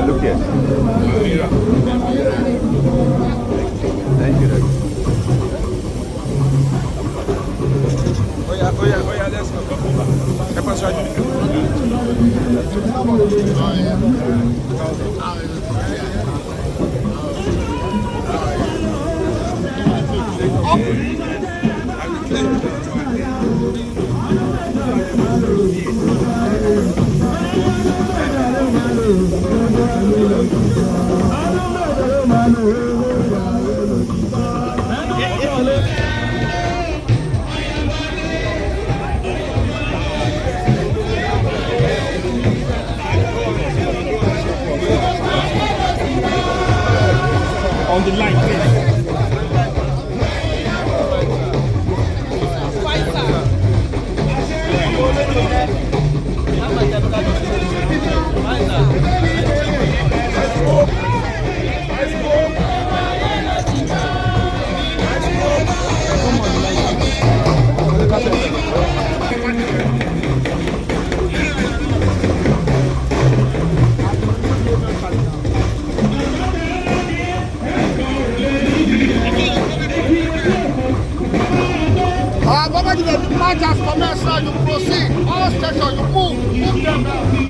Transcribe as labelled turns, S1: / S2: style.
S1: Look here. Thank you.
S2: Oh yeah, let's go. On the line, please.
S3: Baba, the march has commenced, you proceed. All stations, you move them down.